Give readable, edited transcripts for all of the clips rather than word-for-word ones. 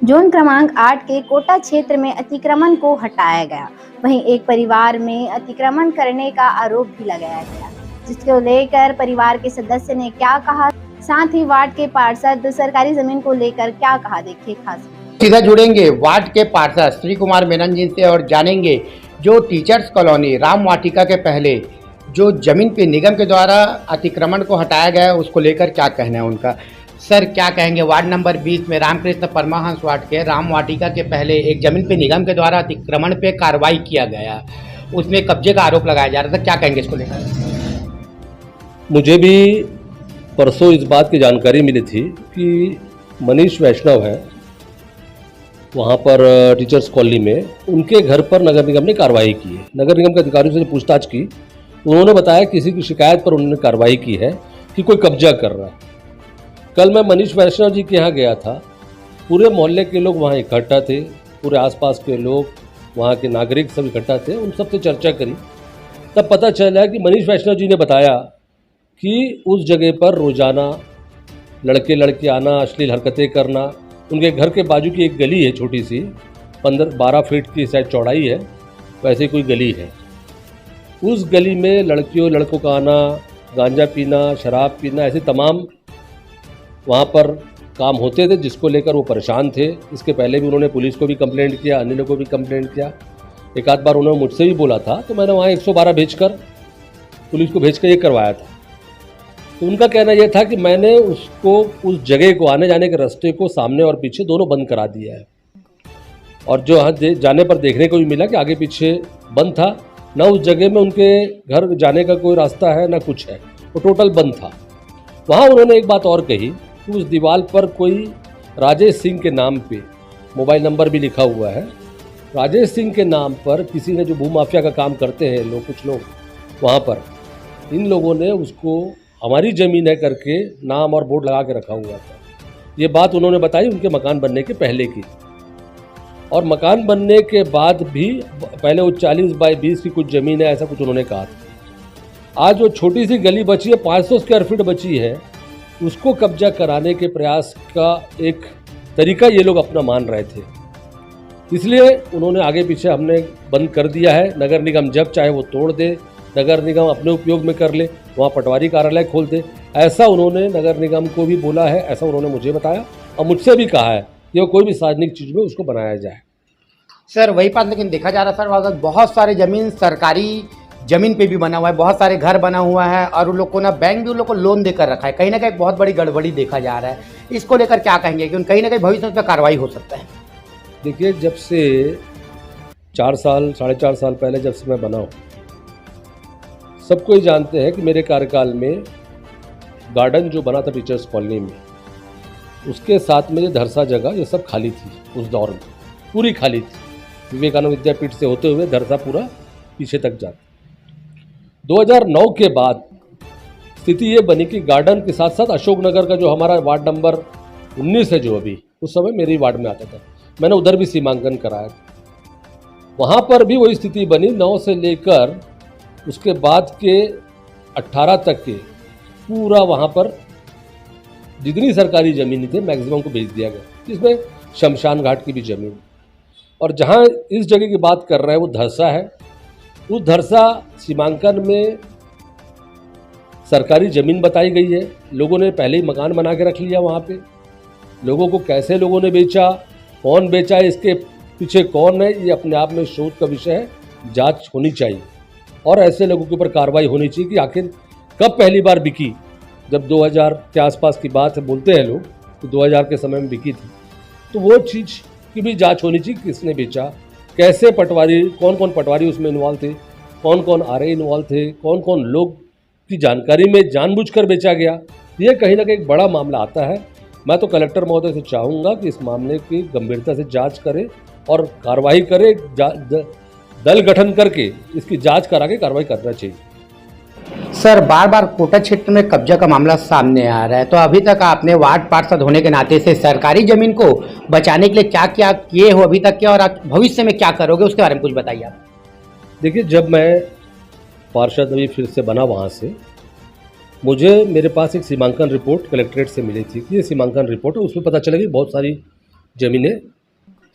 Zone क्रमांक 8 के कोटा क्षेत्र में अतिक्रमण को हटाया गया। वहीं एक परिवार में अतिक्रमण करने का आरोप भी लगाया गया, जिसको लेकर परिवार के सदस्य ने क्या कहा, साथ ही वार्ड के पार्षद सरकारी जमीन को लेकर क्या कहा, देखिए खास। सीधा जुड़ेंगे वार्ड के पार्षद श्री कुमार मेनन जी से और जानेंगे जो टीचर्स कॉलोनी राम वाटिका के पहले जो जमीन पे निगम के द्वारा अतिक्रमण को हटाया गया है उसको लेकर क्या कहना है उनका। सर क्या कहेंगे, वार्ड नंबर 20 में रामकृष्ण परमहंस वार्ड के राम वाटिका के पहले एक जमीन पे निगम के द्वारा अतिक्रमण पे कार्रवाई किया गया, उसमें कब्जे का आरोप लगाया जा रहा था, क्या कहेंगे इसको लेकर। मुझे भी परसों इस बात की जानकारी मिली थी कि मनीष वैष्णव है वहाँ पर टीचर्स कॉलोनी में, उनके घर पर नगर निगम ने कार्रवाई की है। नगर निगम के अधिकारियों से पूछताछ की, उन्होंने बताया किसी की शिकायत पर उन्होंने कार्रवाई की है कि कोई कब्जा कर रहा है। कल मैं मनीष वैष्णव जी के यहाँ गया था, पूरे मोहल्ले के लोग वहाँ इकट्ठा थे, पूरे आसपास के लोग, वहाँ के नागरिक सब इकट्ठा थे, उन सबसे चर्चा करी। तब पता चला कि मनीष वैष्णव जी ने बताया कि उस जगह पर रोज़ाना लड़के लड़के आना, अश्लील हरकतें करना। उनके घर के बाजू की एक गली है छोटी सी, 15-12 फीट की शायद चौड़ाई है, वैसे कोई गली है। उस गली में लड़कों का आना, गांजा पीना, शराब पीना, ऐसे तमाम वहाँ पर काम होते थे, जिसको लेकर वो परेशान थे। इसके पहले भी उन्होंने पुलिस को भी कंप्लेंट किया, अन्य लोगों को भी कंप्लेंट किया। एक आध बार उन्होंने मुझसे भी बोला था, तो मैंने वहाँ 112 भेजकर पुलिस को भेजकर ये करवाया था। तो उनका कहना यह था कि मैंने उसको, उस जगह को, आने जाने के रास्ते को सामने और पीछे दोनों बंद करा दिया है। और जो जाने पर देखने को भी मिला कि आगे पीछे बंद था, ना उस जगह में उनके घर जाने का कोई रास्ता है ना कुछ है, वो टोटल बंद था। वहाँ उन्होंने एक बात और कही कि उस दीवार पर कोई राजेश सिंह के नाम पे मोबाइल नंबर भी लिखा हुआ है। राजेश सिंह के नाम पर किसी ने, जो भूमाफिया का काम करते हैं लोग, कुछ लोग वहाँ पर, इन लोगों ने उसको हमारी ज़मीन है करके नाम और बोर्ड लगा के रखा हुआ था। ये बात उन्होंने बताई उनके मकान बनने के पहले की। और मकान बनने के बाद भी पहले वो 40 बाई 20 की कुछ ज़मीन है, ऐसा कुछ उन्होंने कहा था। आज वो छोटी सी गली बची है, 500 स्क्वायर फीट बची है, उसको कब्जा कराने के प्रयास का एक तरीका ये लोग अपना मान रहे थे। इसलिए उन्होंने आगे पीछे हमने बंद कर दिया है। नगर निगम जब चाहे वो तोड़ दे, नगर निगम अपने उपयोग में कर ले, वहाँ पटवारी कार्यालय खोल दे, ऐसा उन्होंने नगर निगम को भी बोला है, ऐसा उन्होंने मुझे बताया और मुझसे भी कहा है कि वो कोई भी सार्वजनिक चीज़ में उसको बनाया जाए। सर वही बात, लेकिन देखा जा रहा है सर, बहुत सारे जमीन सरकारी जमीन पे भी बना हुआ है, बहुत सारे घर बना हुआ है और उन लोग को ना बैंक भी उन लोग को लोन देकर रखा है। कहीं ना कहीं बहुत बड़ी गड़बड़ी देखा जा रहा है, इसको लेकर क्या कहेंगे कि कहीं ना कहीं भविष्य में कार्रवाई हो सकता है। देखिए, जब से 4 साल 4.5 साल पहले जब से मैं बना हूँ, सबको ही जानते हैं कि मेरे कार्यकाल में गार्डन जो बना था टीचर्स कॉलोनी में, उसके साथ में ये धरसा जगह ये सब खाली थी। उस दौर में पूरी खाली थी। विवेकानंद विद्यापीठ से होते हुए धरसा पूरा पीछे तक जाता। 2009 के बाद स्थिति ये बनी कि गार्डन के साथ साथ अशोकनगर का जो हमारा वार्ड नंबर 19 है, जो अभी उस समय मेरी वार्ड में आता था, मैंने उधर भी सीमांकन कराया था। वहाँ पर भी वही स्थिति बनी। 9 से लेकर उसके बाद के 18 तक के पूरा वहाँ पर जितनी सरकारी ज़मीन थी मैक्सिमम को बेच दिया गया, जिसमें शमशान घाट की भी ज़मीन। और जहाँ इस जगह की बात कर रहे हैं वो धरसा है। उस धरसा सीमांकन में सरकारी ज़मीन बताई गई है। लोगों ने पहले ही मकान बना के रख लिया वहाँ पे। लोगों को कैसे लोगों ने बेचा, कौन बेचा, इसके पीछे कौन है, ये अपने आप में शोध का विषय है। जांच होनी चाहिए और ऐसे लोगों के ऊपर कार्रवाई होनी चाहिए कि आखिर कब पहली बार बिकी। जब 2000 के आसपास की बात है, बोलते हैं लोग कि 2000 के समय में बिकी थी, तो वो चीज़ की भी जाँच होनी चाहिए, किसने बेचा, कैसे पटवारी, कौन कौन पटवारी उसमें इन्वॉल्व थे, कौन कौन आरए इन्वॉल्व थे, कौन कौन लोग की जानकारी में जानबूझकर बेचा गया। ये कहीं ना कहीं एक बड़ा मामला आता है। मैं तो कलेक्टर महोदय से चाहूँगा कि इस मामले की गंभीरता से जांच करे और कार्रवाई करे। दल गठन करके इसकी जांच करा के कार्रवाई करना चाहिए। सर बार बार कोटा क्षेत्र में कब्जा का मामला सामने आ रहा है, तो अभी तक आपने वार्ड पार्षद होने के नाते से सरकारी जमीन को बचाने के लिए क्या क्या किए हो अभी तक, क्या और आप भविष्य में क्या करोगे, उसके बारे में कुछ बताइए आप। देखिए, जब मैं पार्षद अभी फिर से बना, वहाँ से मुझे मेरे पास एक सीमांकन रिपोर्ट कलेक्ट्रेट से मिली थी कि ये सीमांकन रिपोर्ट है। उसमें पता चला कि बहुत सारी ज़मीनें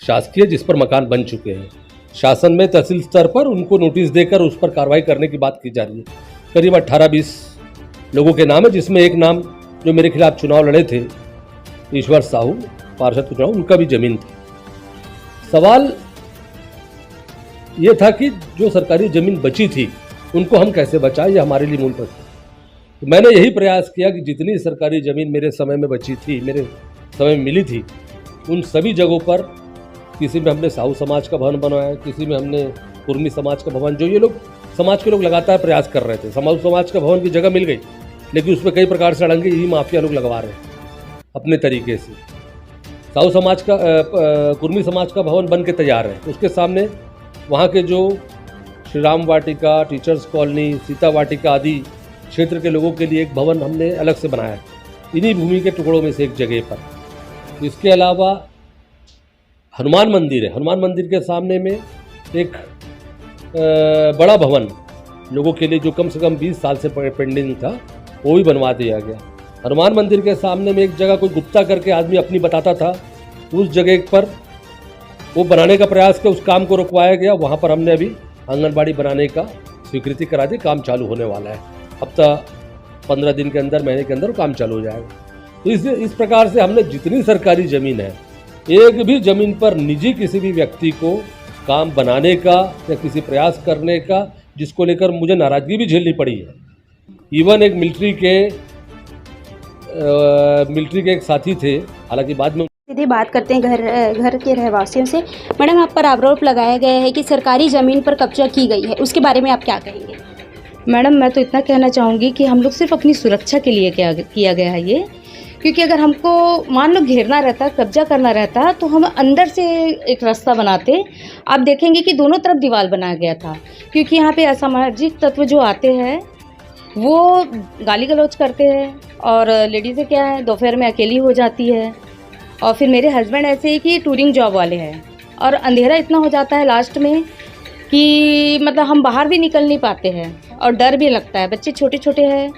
शासकीय जिस पर मकान बन चुके हैं। शासन में तहसील स्तर पर उनको नोटिस देकर उस पर कार्रवाई करने की बात की जा रही है। करीब 18-20 लोगों के नाम है, जिसमें एक नाम जो मेरे खिलाफ चुनाव लड़े थे, ईश्वर साहू, पार्षद चुनाव, उनका भी जमीन थी। सवाल ये था कि जो सरकारी जमीन बची थी उनको हम कैसे बचाएं, ये हमारे लिए मूल प्रश्न। तो मैंने यही प्रयास किया कि जितनी सरकारी ज़मीन मेरे समय में बची थी, मेरे समय में मिली थी, उन सभी जगहों पर किसी में हमने साहू समाज का भवन बनवाया, किसी में हमने कुर्मी समाज का भवन, जो ये लोग समाज के लोग लगातार प्रयास कर रहे थे। साहू समाज का भवन की जगह मिल गई, लेकिन उसमें कई प्रकार से अड़ंगे यही माफिया लोग लगवा रहे हैं अपने तरीके से। साहू समाज का कुर्मी समाज का भवन बन के तैयार है, उसके सामने वहाँ के जो श्री राम वाटिका, टीचर्स कॉलोनी, सीता वाटिका आदि क्षेत्र के लोगों के लिए एक भवन हमने अलग से बनाया है, इन्हीं भूमि के टुकड़ों में से एक जगह पर। इसके अलावा हनुमान मंदिर है, हनुमान मंदिर के सामने में एक बड़ा भवन लोगों के लिए जो कम से कम 20 साल से पेंडिंग था, वो भी बनवा दिया गया। हनुमान मंदिर के सामने में एक जगह कोई गुप्ता करके आदमी अपनी बताता था, उस जगह पर वो बनाने का प्रयास किया, उस काम को रुकवाया गया। वहाँ पर हमने अभी आंगनबाड़ी बनाने का स्वीकृति करा दी, काम चालू होने वाला है। हफ्ता 15 दिन के अंदर, महीने के अंदर काम चालू हो जाएगा। तो इस प्रकार से हमने जितनी सरकारी ज़मीन है, एक भी ज़मीन पर निजी किसी भी व्यक्ति को काम बनाने का या किसी प्रयास करने का, जिसको लेकर मुझे नाराज़गी भी झेलनी पड़ी है। इवन एक मिलिट्री के एक साथी थे, हालांकि बाद में सीधी बात करते हैं घर के रहवासियों से। मैडम, आप पर आरोप लगाया गया है कि सरकारी ज़मीन पर कब्जा की गई है, उसके बारे में आप क्या कहेंगे? मैडम, मैं तो इतना कहना चाहूँगी कि हम लोग सिर्फ अपनी सुरक्षा के लिए किया गया है ये, क्योंकि अगर हमको मान लो घेरना रहता, कब्जा करना रहता, तो हम अंदर से एक रास्ता बनाते। आप देखेंगे कि दोनों तरफ दीवार बनाया गया था, क्योंकि यहाँ पे असामाजिक तत्व जो आते हैं वो गाली गलौज करते हैं, और लेडीज़ें क्या है दोपहर में अकेली हो जाती है। और फिर मेरे हस्बैंड ऐसे ही कि टूरिंग जॉब वाले हैं, और अंधेरा इतना हो जाता है लास्ट में कि मतलब हम बाहर भी निकल नहीं पाते हैं, और डर भी लगता है, बच्चे छोटे छोटे हैं।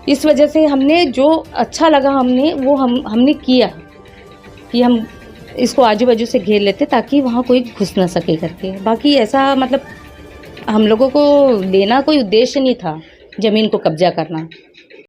इस वजह से हमने जो अच्छा लगा हमने किया कि हम इसको आजू बाजू से घेर लेते ताकि वहाँ कोई घुस ना सके करके। बाकी ऐसा मतलब हम लोगों को लेना कोई उद्देश्य नहीं था ज़मीन को कब्जा करना।